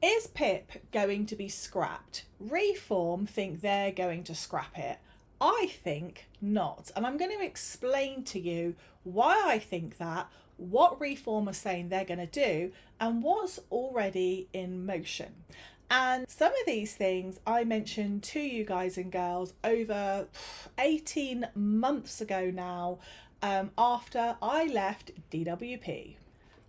Is PIP going to be scrapped? Reform think they're going to scrap it. I think not. And I'm going to explain to you why I think that, what Reform are saying they're going to do, and what's already in motion. And some of these things I mentioned to you guys and girls over 18 months ago now, after I left DWP.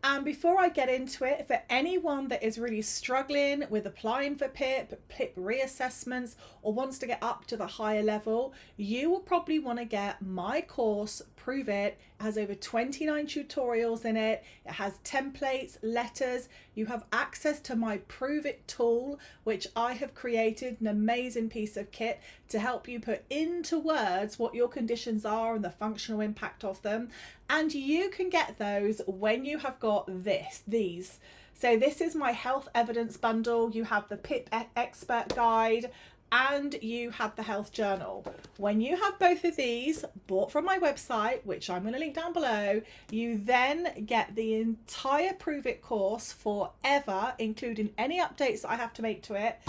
And before I get into it, for anyone that is really struggling with applying for PIP reassessments, or wants to get up to the higher level, you will probably want to get my course, Prove It. It has over 29 tutorials in it. It has templates, letters. You have access to my Prove It tool, which I have created, an amazing piece of kit to help you put into words what your conditions are and the functional impact of them. And you can get those when you have got these. So this is my health evidence bundle. You have the PIP expert guide and you have the health journal. When you have both of these bought from my website, which I'm going to link down below, you then get the entire Prove It course forever, including any updates that I have to make to it,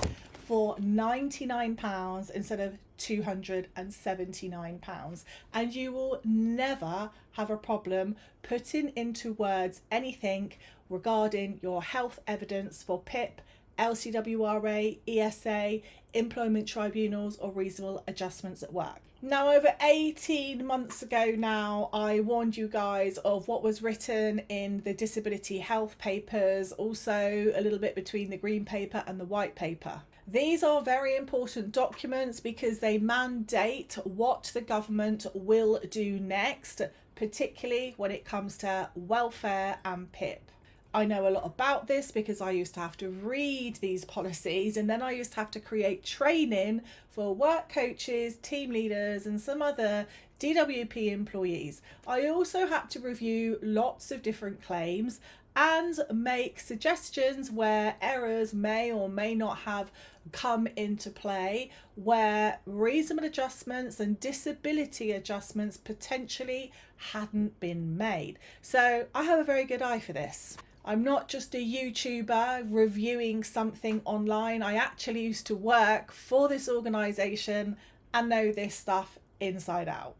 for £99 instead of £279, and you will never have a problem putting into words anything regarding your health evidence for PIP, LCWRA, ESA, employment tribunals, or reasonable adjustments at work. Now, over 18 months ago now, I warned you guys of what was written in the disability health papers, also a little bit between the green paper and the white paper. These are very important documents because they mandate what the government will do next, particularly when it comes to welfare and PIP. I know a lot about this because I used to have to read these policies, and then I used to have to create training for work coaches, team leaders, and some other DWP employees. I also had to review lots of different claims and make suggestions where errors may or may not have come into play, where reasonable adjustments and disability adjustments potentially hadn't been made. So I have a very good eye for this. I'm not just a YouTuber reviewing something online. I actually used to work for this organisation and know this stuff inside out.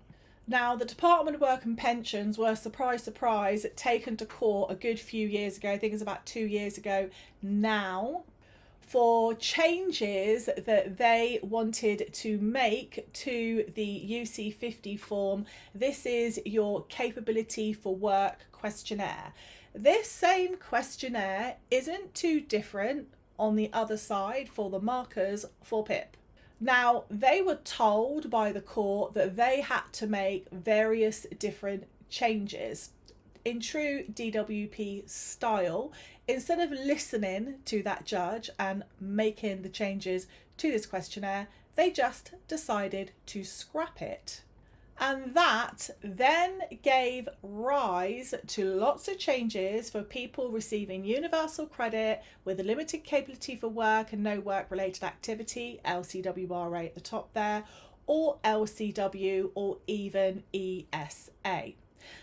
Now, the Department of Work and Pensions were, surprise, surprise, taken to court a good few years ago. I think it's about 2 years ago now, for changes that they wanted to make to the UC50 form. This is your capability for work questionnaire. This same questionnaire isn't too different on the other side for the markers for PIP. Now, they were told by the court that they had to make various different changes. In true DWP style, instead of listening to that judge and making the changes to this questionnaire, they just decided to scrap it. And that then gave rise to lots of changes for people receiving universal credit with a limited capability for work and no work related activity, LCWRA at the top there, or LCW, or even ESA.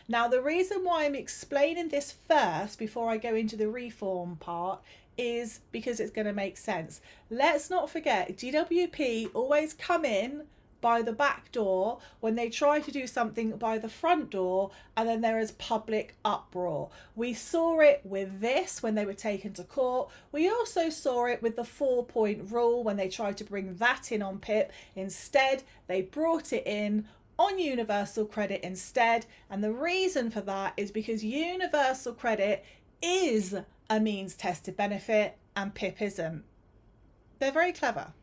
Now, the reason why I'm explaining this first before I go into the reform part is because it's going to make sense. Let's not forget, DWP always come in by the back door when they try to do something by the front door, and then there is public uproar. We saw it with this when they were taken to court. We also saw it with the 4-point rule when they tried to bring that in on PIP. Instead, they brought it in on universal credit instead, and the reason for that is because universal credit is a means tested benefit and PIP isn't. They're very clever.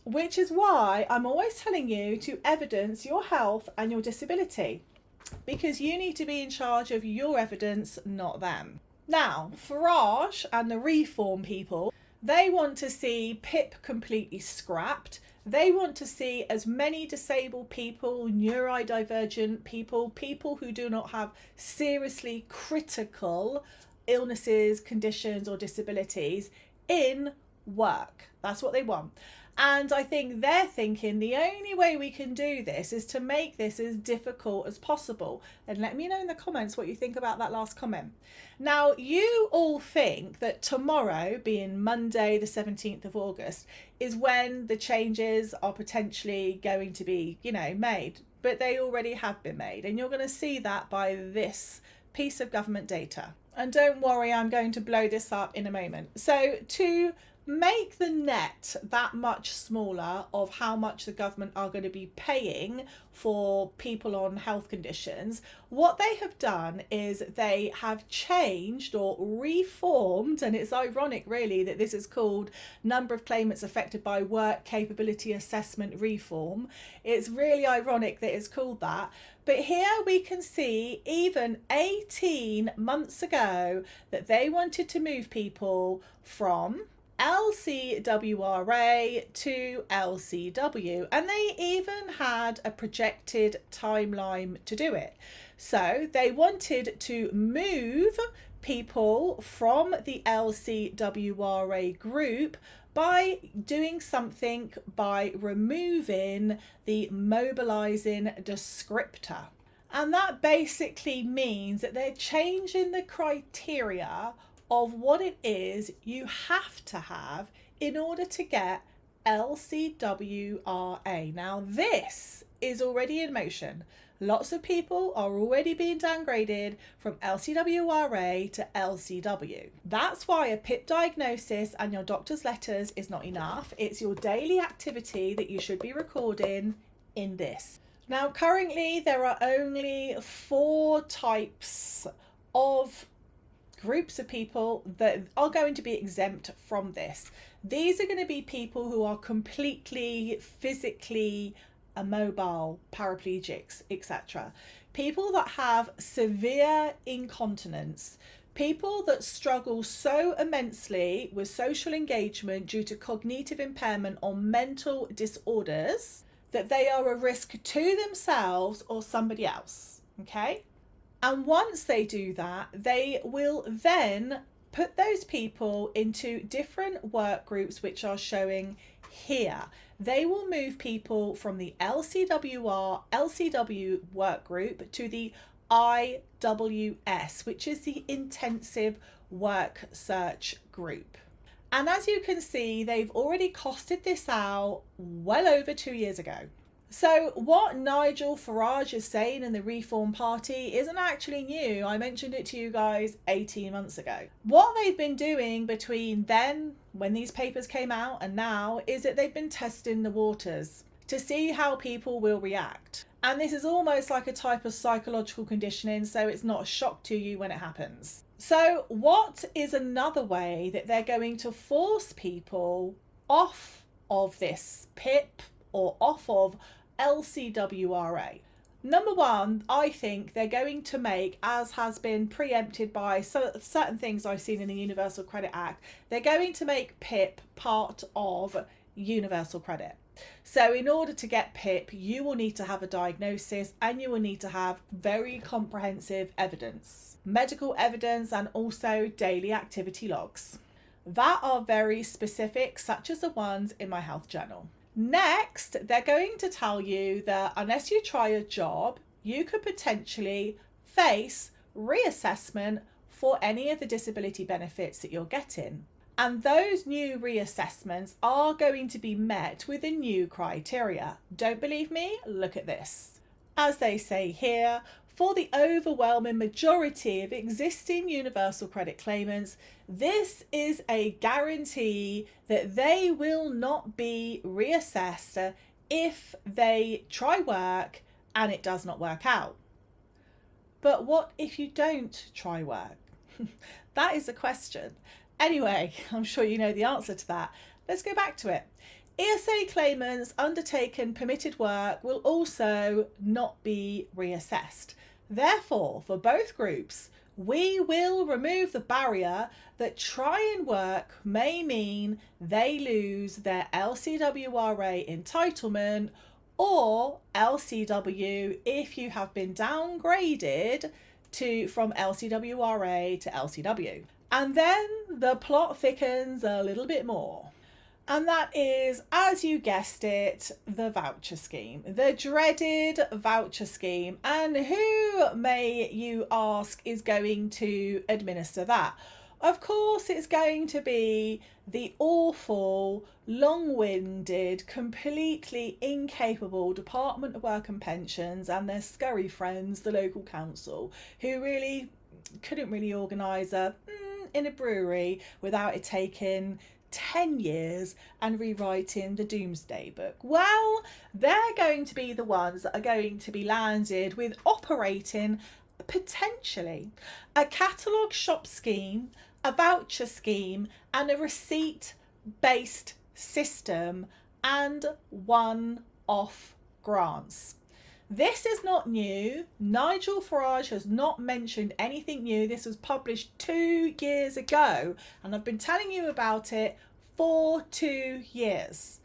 Which is why I'm always telling you to evidence your health and your disability, because you need to be in charge of your evidence, not them. Now, Farage and the reform people, they want to see PIP completely scrapped. They want to see as many disabled people, neurodivergent people, people who do not have seriously critical illnesses, conditions, or disabilities in work. That's what they want. And I think they're thinking the only way we can do this is to make this as difficult as possible. And let me know in the comments what you think about that last comment. Now, you all think that tomorrow, being Monday, the 17th of August, is when the changes are potentially going to be, made. But they already have been made. And you're going to see that by this piece of government data. And don't worry, I'm going to blow this up in a moment. So to make the net that much smaller of how much the government are going to be paying for people on health conditions, what they have done is they have changed or reformed, and it's ironic really that this is called number of claimants affected by work capability assessment reform. It's really ironic that it's called that. But here we can see even 18 months ago that they wanted to move people from LCWRA to LCW, and they even had a projected timeline to do it. So they wanted to move people from the LCWRA group by doing something by removing the mobilising descriptor. And that basically means that they're changing the criteria of what it is you have to have in order to get LCWRA. Now, this is already in motion. Lots of people are already being downgraded from LCWRA to LCW. That's why a PIP diagnosis and your doctor's letters is not enough. It's your daily activity that you should be recording in this. Now, currently there are only 4 types of groups of people that are going to be exempt from this. These are going to be people who are completely physically immobile, paraplegics, etc. People that have severe incontinence, people that struggle so immensely with social engagement due to cognitive impairment or mental disorders that they are a risk to themselves or somebody else. Okay? And once they do that, they will then put those people into different work groups, which are showing here. They will move people from the LCW work group to the IWS, which is the intensive work search group. And as you can see, they've already costed this out well over 2 years ago. So what Nigel Farage is saying in the Reform Party isn't actually new. I mentioned it to you guys 18 months ago. What they've been doing between then, when these papers came out, and now, is that they've been testing the waters to see how people will react. And this is almost like a type of psychological conditioning, so it's not a shock to you when it happens. So what is another way that they're going to force people off of this PIP or off of LCWRA? Number one, I think they're going to make, as has been preempted by certain things I've seen in the Universal Credit Act, they're going to make PIP part of universal credit. So in order to get PIP, you will need to have a diagnosis and you will need to have very comprehensive evidence, medical evidence, and also daily activity logs that are very specific, such as the ones in my health journal. Next, they're going to tell you that unless you try a job, you could potentially face reassessment for any of the disability benefits that you're getting. And those new reassessments are going to be met with a new criteria. Don't believe me? Look at this. As they say here, for the overwhelming majority of existing universal credit claimants, this is a guarantee that they will not be reassessed if they try work and it does not work out. But what if you don't try work? That is a question. Anyway, I'm sure you know the answer to that. Let's go back to it. ESA claimants undertaken permitted work will also not be reassessed. Therefore, for both groups, we will remove the barrier that trying work may mean they lose their LCWRA entitlement or LCW if you have been downgraded from LCWRA to LCW. And then the plot thickens a little bit more. And that is, as you guessed it, the voucher scheme, the dreaded voucher scheme. And who, may you ask, is going to administer that? Of course, it's going to be the awful, long-winded, completely incapable Department of Work and Pensions and their scurry friends, the local council, who really couldn't really organise in a brewery without it taking 10 years and rewriting the Doomsday Book. Well, they're going to be the ones that are going to be landed with operating potentially a catalogue shop scheme, a voucher scheme, and a receipt-based system, and one-off grants. This is not new. Nigel Farage has not mentioned anything new. This was published 2 years ago, and I've been telling you about it for 2 years.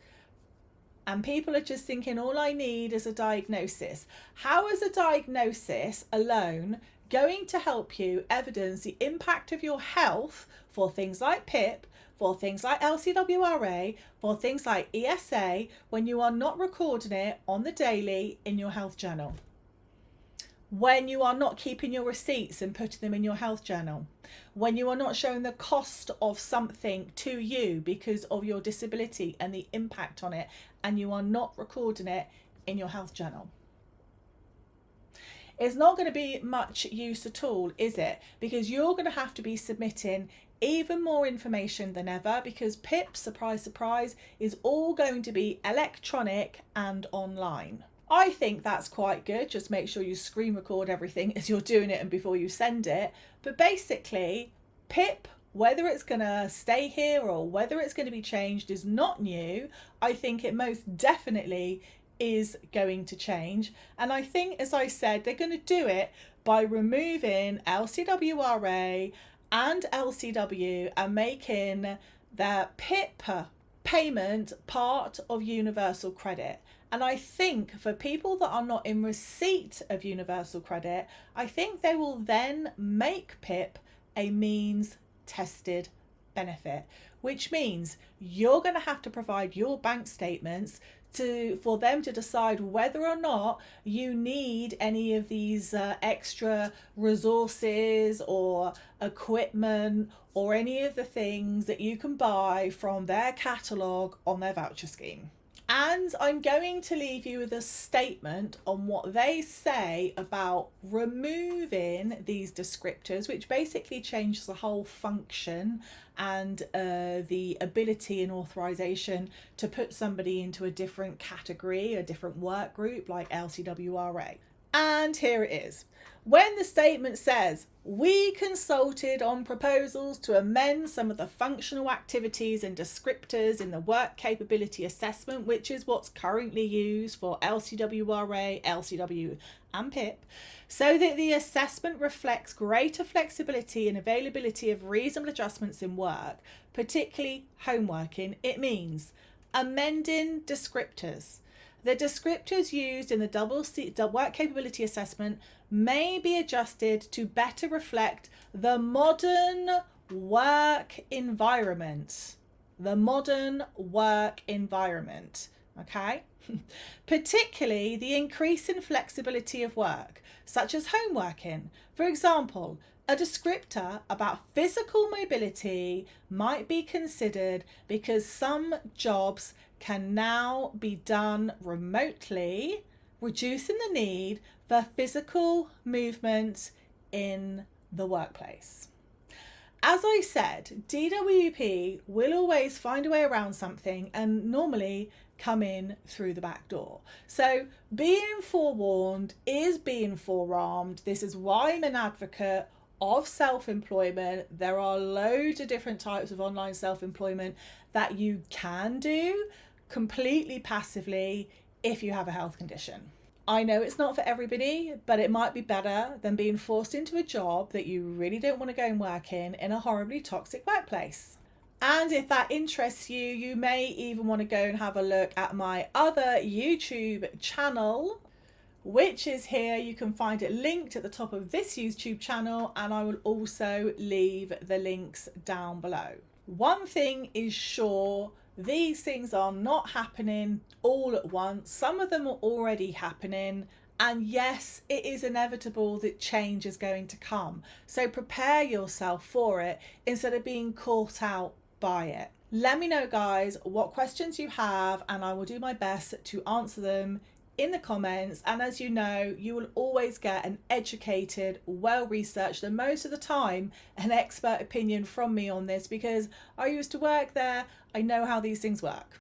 And people are just thinking, all I need is a diagnosis. How is a diagnosis alone going to help you evidence the impact of your health for things like PIP, for things like LCWRA, for things like ESA, when you are not recording it on the daily in your health journal? When you are not keeping your receipts and putting them in your health journal? When you are not showing the cost of something to you because of your disability and the impact on it, and you are not recording it in your health journal? It's not going to be much use at all, is it? Because you're going to have to be submitting even more information than ever, because PIP, surprise, surprise, is all going to be electronic and online. I think that's quite good. Just make sure you screen record everything as you're doing it and before you send it. But basically, PIP, whether it's going to stay here or whether it's going to be changed, is not new. I think it most definitely is going to change. And I think, as I said, they're going to do it by removing LCWRA and LCW and making the PIP payment part of universal credit. And I think for people that are not in receipt of universal credit, I think they will then make PIP a means tested benefit, which means you're going to have to provide your bank statements for them to decide whether or not you need any of these extra resources or equipment or any of the things that you can buy from their catalogue on their voucher scheme. And I'm going to leave you with a statement on what they say about removing these descriptors, which basically changes the whole function and the ability and authorization to put somebody into a different category, a different work group like LCWRA. And here it is. When the statement says, we consulted on proposals to amend some of the functional activities and descriptors in the work capability assessment, which is what's currently used for LCWRA, LCW and PIP, so that the assessment reflects greater flexibility and availability of reasonable adjustments in work, particularly home working, it means amending descriptors. The descriptors used in the work capability assessment may be adjusted to better reflect the modern work environment. The modern work environment, okay? Particularly the increase in flexibility of work, such as home working. For example, a descriptor about physical mobility might be considered because some jobs can now be done remotely, reducing the need for physical movement in the workplace. As I said, DWP will always find a way around something and normally come in through the back door. So being forewarned is being forearmed. This is why I'm an advocate of self-employment. There are loads of different types of online self-employment that you can do completely passively if you have a health condition. I know it's not for everybody, but it might be better than being forced into a job that you really don't want to go and work in a horribly toxic workplace. And if that interests you, you may even want to go and have a look at my other YouTube channel, which is here. You can find it linked at the top of this YouTube channel, and I will also leave the links down below. One thing is sure, These things are not happening all at once. Some of them are already happening. And yes, it is inevitable that change is going to come. So prepare yourself for it instead of being caught out by it. Let me know, guys, what questions you have, and I will do my best to answer them in the comments. And as you know, you will always get an educated, well-researched, and most of the time an expert opinion from me on this, because I used to work there. I know how these things work.